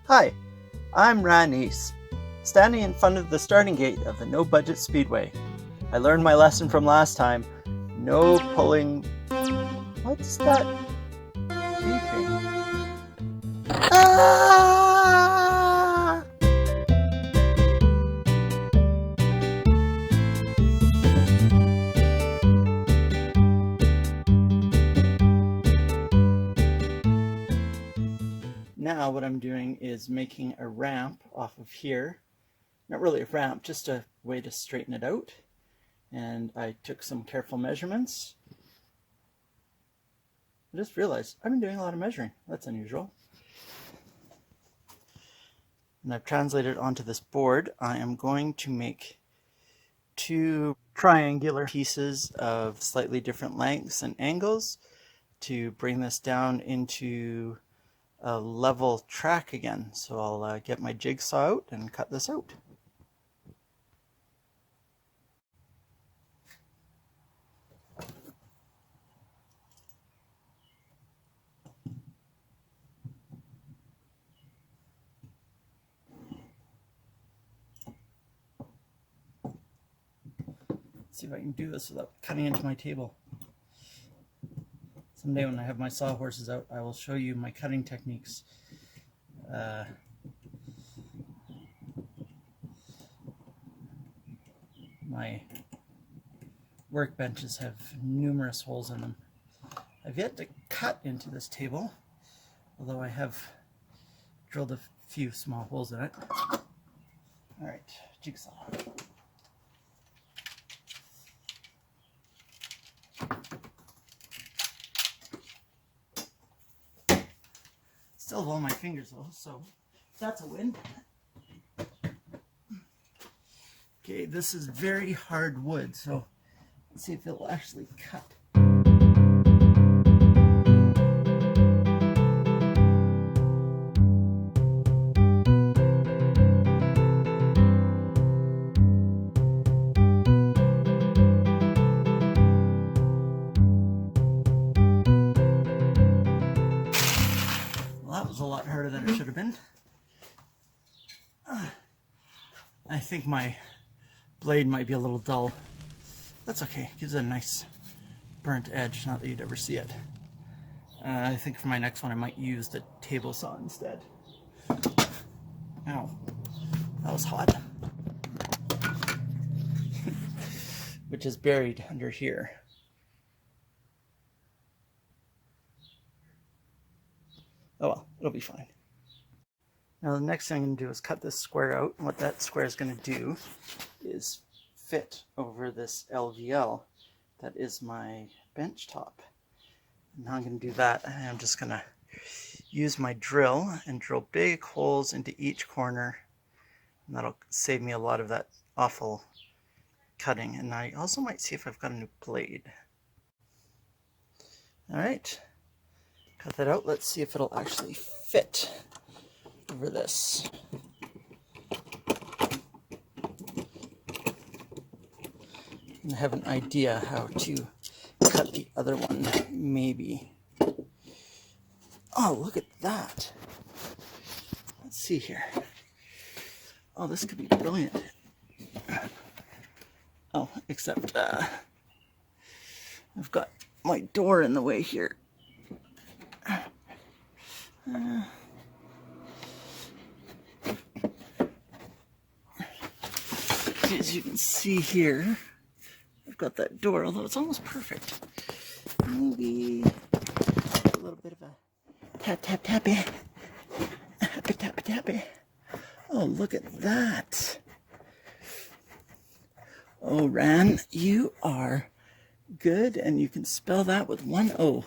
Hi, I'm Ranice, standing in front of the starting gate of the No Budget Speedway. I learned my lesson from last time. No pulling... What's that beeping? Ah! Now what I'm doing is making a ramp off of here. Not really a ramp, just a way to straighten it out. And I took some careful measurements. I just realized I've been doing a lot of measuring. That's unusual. And I've translated onto this board. I am going to make two triangular pieces of slightly different lengths and angles to bring this down into a level track again. So I'll get my jigsaw out and cut this out. Let's see if I can do this without cutting into my table. Someday when I have my sawhorses out, I will show you my cutting techniques. My workbenches have numerous holes in them. I've yet to cut into this table, although I have drilled a few small holes in it. Alright, jigsaw. Still have all my fingers though, so that's a win. Okay, this is very hard wood, so let's see if it'll actually cut. Well, that was a lot harder than it should have been. I think my blade might be a little dull. That's okay, gives it a nice burnt edge, not that you'd ever see it. I think for my next one I might use the table saw instead. Ow, that was hot. Which is buried under here. Oh well, it'll be fine. Now the next thing I'm going to do is cut this square out. And what that square is going to do is fit over this LVL that is my bench top. And now I'm going to do that, and I'm just going to use my drill and drill big holes into each corner. And that'll save me a lot of that awful cutting. And I also might see if I've got a new blade. Alright, cut that out. Let's see if it'll actually fit over this. And I have an idea how to cut the other one, maybe. Oh, look at that. Let's see here. Oh, this could be brilliant. Oh, except I've got my door in the way here. As you can see here, I've got that door, although it's almost perfect. Maybe a little bit of a tappy. Tappy. Oh, look at that. Oh, Ran, you are good, and you can spell that with one O.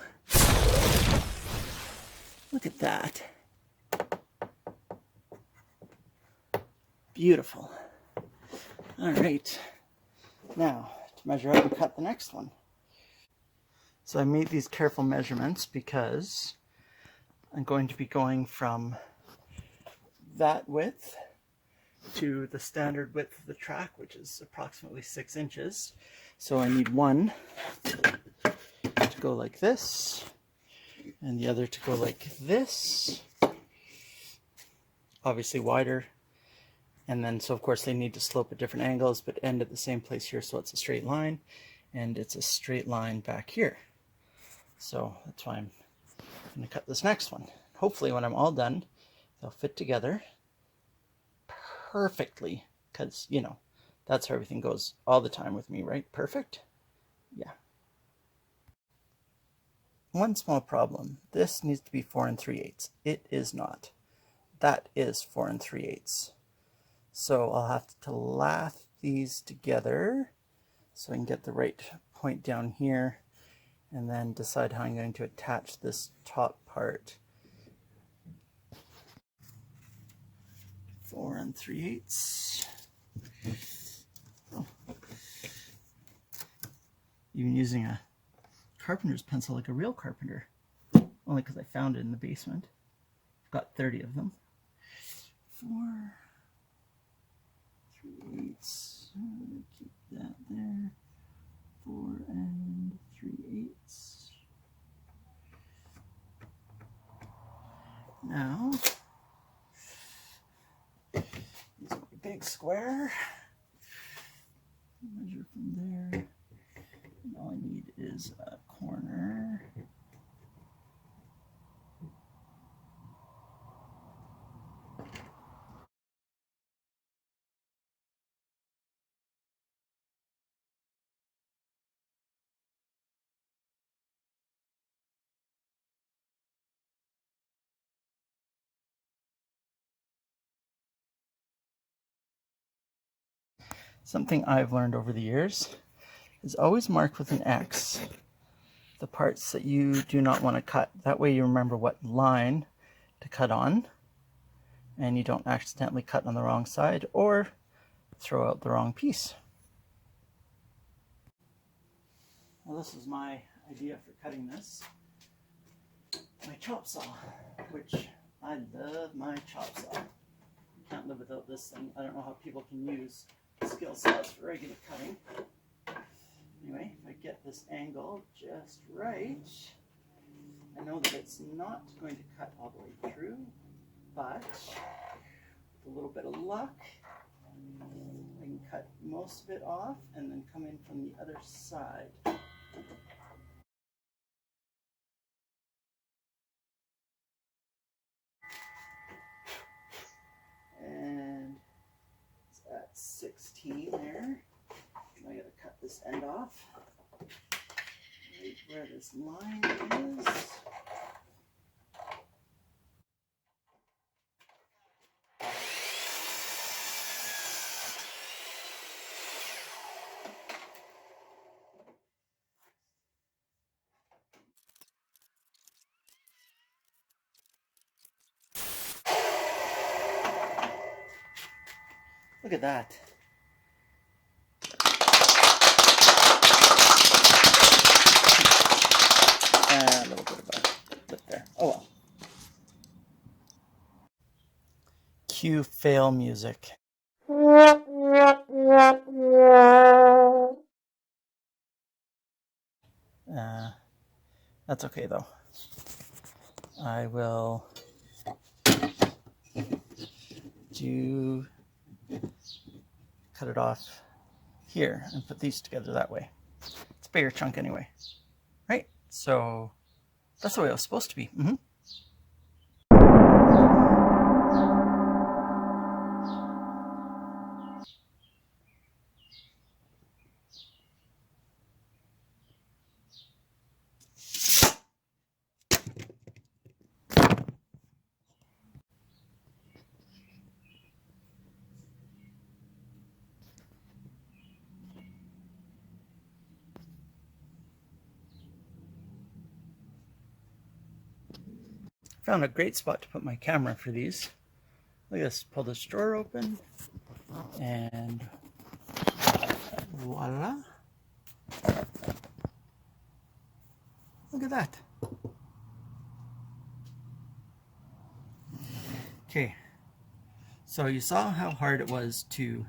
Look at that. Beautiful. All right, now to measure out and cut the next one. So I made these careful measurements because I'm going to be going from that width to the standard width of the track, which is approximately 6 inches. So I need one to go like this, and the other to go like this. obviously wider. And then, so of course they need to slope at different angles, but end at the same place here, so it's a straight line. And it's a straight line back here. So that's why I'm going to cut this next one. Hopefully when I'm all done, they'll fit together perfectly, because, you know, that's how everything goes all the time with me, right? Perfect? Yeah. One small problem. This needs to be 4 3/8. It is not. That is 4 3/8. So I'll have to lath these together so I can get the right point down here, and then decide how I'm going to attach this top part. 4 3/8. Oh. Even using a carpenter's pencil like a real carpenter. Only because I found it in the basement. I've got 30 of them. 4 3/8. Keep that there. 4 3/8. Now, use a big square. Measure from there. And all I need is a corner. Something I've learned over the years is always mark with an X the parts that you do not want to cut. That way you remember what line to cut on, and you don't accidentally cut on the wrong side or throw out the wrong piece. Well, this is my idea for cutting this. My chop saw, which I love my chop saw. Can't live without this thing. I don't know how people can use skill saws for regular cutting. Anyway, if I get this angle just right, I know that it's not going to cut all the way through, but with a little bit of luck, I can cut most of it off and then come in from the other side. And it's at 16 there. Now I gotta cut this end off, right where this line is. Look at that. A little bit of a lip there. Oh well. Cue fail music. That's okay though. I will cut it off here and put these together that way. It's a bigger chunk anyway, right? So that's the way it was supposed to be. Found a great spot to put my camera for these. Look at this, pull this drawer open, and voila. Look at that. Okay, so you saw how hard it was to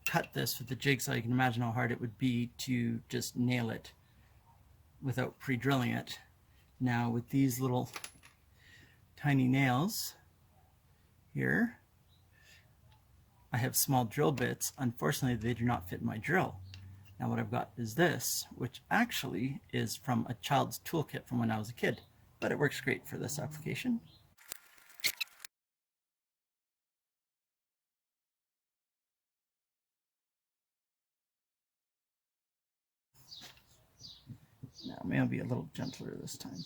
cut this with the jigsaw. You can imagine how hard it would be to just nail it without pre-drilling it. Now with these little tiny nails here. I have small drill bits. Unfortunately, they do not fit my drill. Now what I've got is this, which actually is from a child's toolkit from when I was a kid, but it works great for this application. Now maybe I'll be a little gentler this time.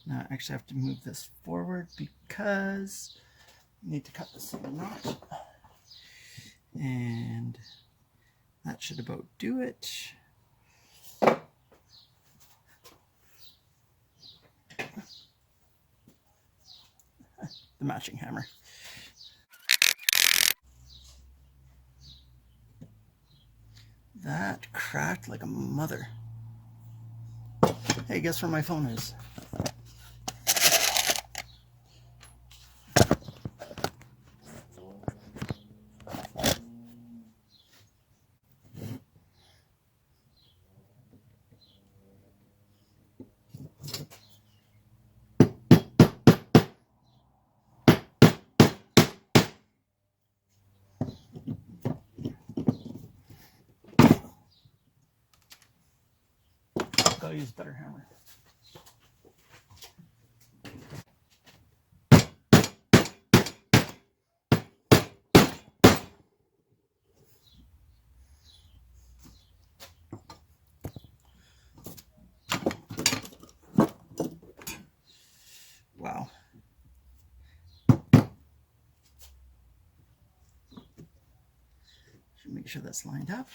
Now I actually have to move this forward because I need to cut this in a knot. And that should about do it. The matching hammer. That cracked like a mother. Hey, guess where my phone is? I'll use better hammer. Wow. Should make sure that's lined up.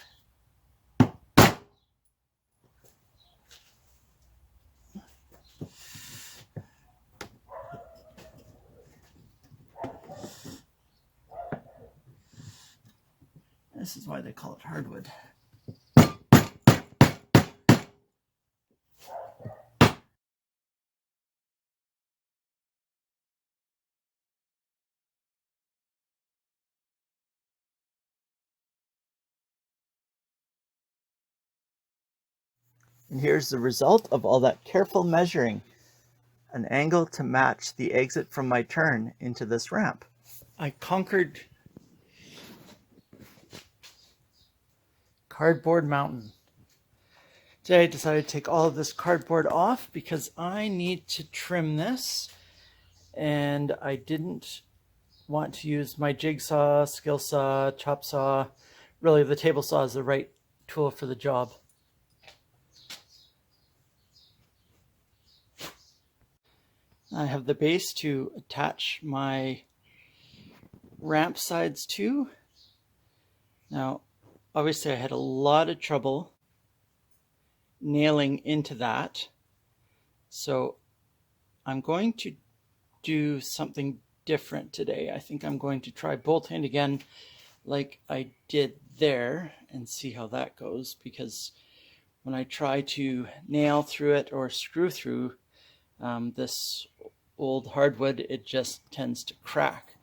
This is why they call it hardwood. And here's the result of all that careful measuring. An angle to match the exit from my turn into this ramp. I conquered Cardboard Mountain. Today I decided to take all of this cardboard off because I need to trim this, and I didn't want to use my jigsaw, skill saw, chop saw. Really, the table saw is the right tool for the job. I have the base to attach my ramp sides to. Now, obviously I had a lot of trouble nailing into that. So I'm going to do something different today. I think I'm going to try bolting again like I did there and see how that goes, because when I try to nail through it or screw through this old hardwood, it just tends to crack.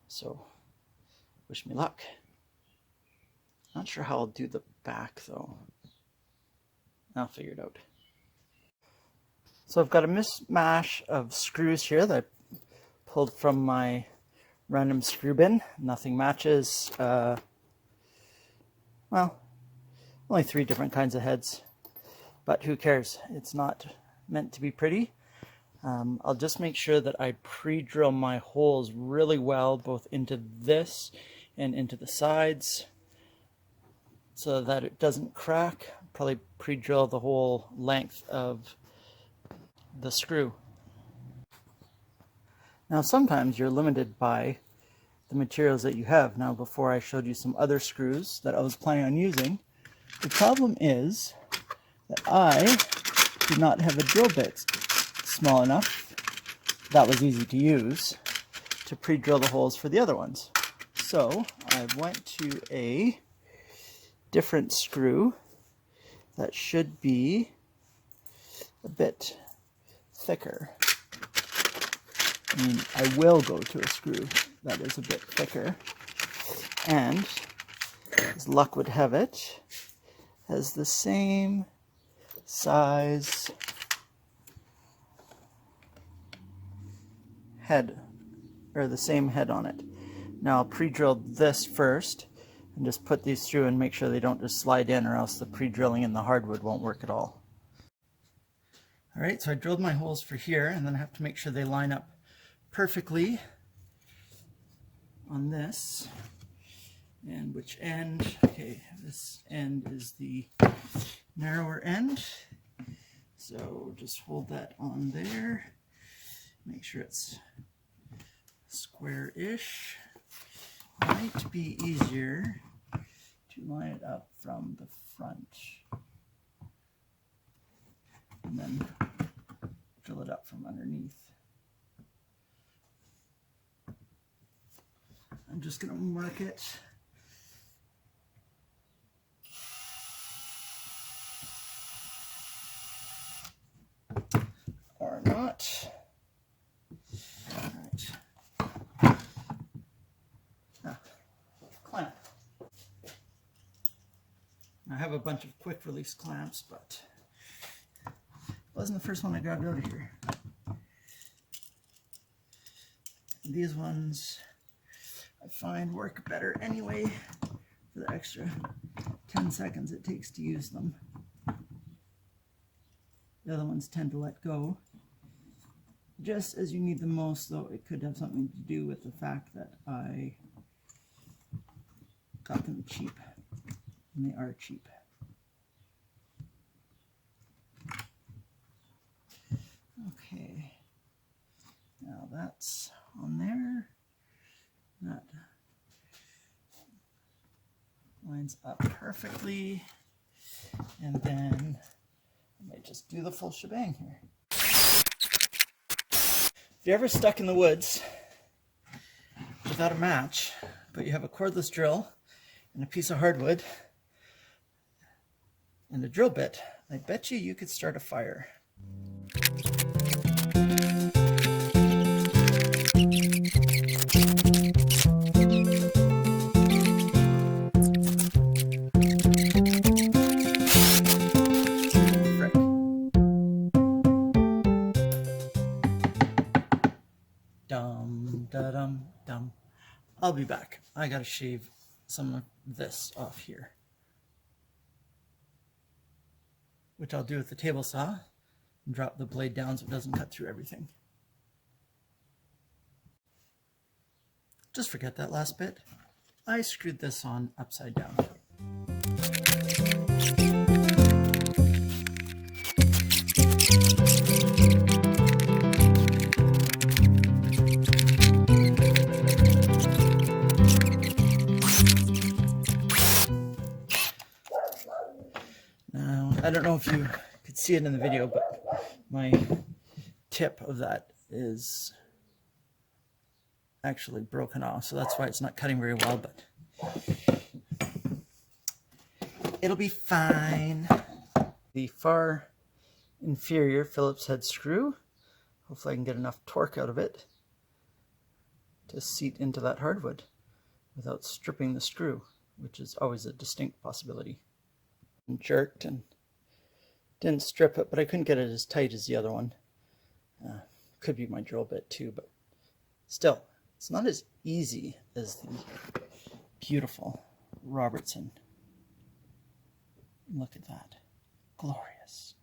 So wish me luck. Not sure how I'll do the back though. I'll figure it out. So I've got a mismatch of screws here that I pulled from my random screw bin. Nothing matches. Well, only 3 different kinds of heads, but who cares? It's not meant to be pretty. I'll just make sure that I pre-drill my holes really well, both into this and into the sides, so that it doesn't crack. Probably pre-drill the whole length of the screw. Now sometimes you're limited by the materials that you have. Now before I showed you some other screws that I was planning on using, the problem is that I do not have a drill bit small enough that was easy to use to pre-drill the holes for the other ones. So I went to a different screw that should be a bit thicker. I mean, I will go to a screw that is a bit thicker, and as luck would have it, has the same size head, or the same head on it. Now I'll pre-drill this first and just put these through and make sure they don't just slide in, or else the pre-drilling in the hardwood won't work at all. Alright, so I drilled my holes for here, and then I have to make sure they line up perfectly on this. And which end? Okay, this end is the narrower end. So just hold that on there. Make sure it's square-ish. Might be easier to line it up from the front and then drill it up from underneath. I'm just going to mark it. Or not. All right. Clamp. I have a bunch of quick release clamps, but it wasn't the first one I grabbed out of here. And these ones I find work better anyway for the extra 10 seconds it takes to use them. The other ones tend to let go just as you need them most, though it could have something to do with the fact that I got them cheap, and they are cheap. Okay, now that's on there. That lines up perfectly, and then I might just do the full shebang here. If you're ever stuck in the woods without a match, but you have a cordless drill and a piece of hardwood and a drill bit, I bet you could start a fire. Dum da dum dum. I'll be back. I gotta shave some of this off here, which I'll do with the table saw and drop the blade down so it doesn't cut through everything. Just forget that last bit. I screwed this on upside down. I don't know if you could see it in the video, but my tip of that is actually broken off, so that's why it's not cutting very well, but it'll be fine. The far inferior Phillips head screw, hopefully I can get enough torque out of it to seat into that hardwood without stripping the screw, which is always a distinct possibility. And jerked and didn't strip it, but I couldn't get it as tight as the other one. Could be my drill bit too, but still, it's not as easy as the beautiful Robertson. Look at that. Glorious.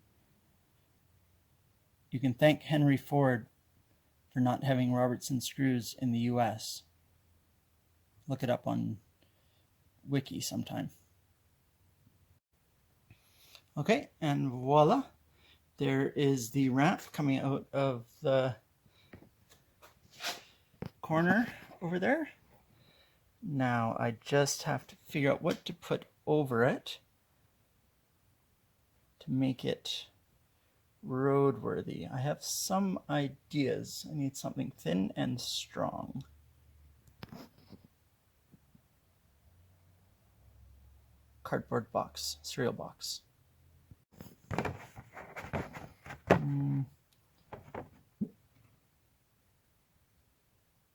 You can thank Henry Ford for not having Robertson screws in the US. Look it up on Wiki sometime. Okay, and voila, there is the ramp coming out of the corner over there. Now I just have to figure out what to put over it to make it roadworthy. I have some ideas. I need something thin and strong. Cardboard box, cereal box.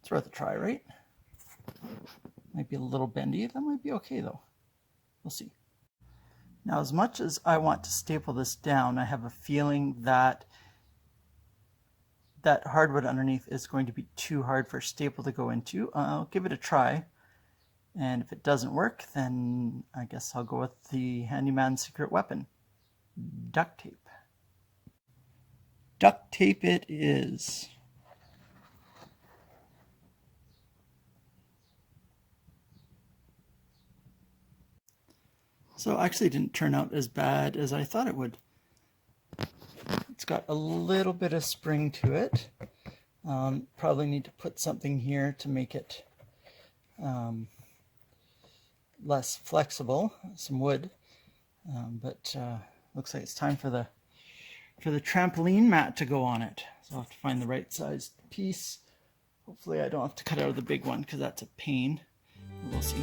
It's worth a try, right? Might be a little bendy. That might be okay though. We'll see. Now, as much as I want to staple this down, I have a feeling that that hardwood underneath is going to be too hard for a staple to go into. I'll give it a try. And if it doesn't work, then I guess I'll go with the handyman's secret weapon, duct tape. Duct tape it is. So actually it didn't turn out as bad as I thought it would. It's got a little bit of spring to it. Probably need to put something here to make it less flexible, some wood. But looks like it's time for the trampoline mat to go on it. So I'll have to find the right sized piece. Hopefully I don't have to cut out of the big one because that's a pain. We'll see.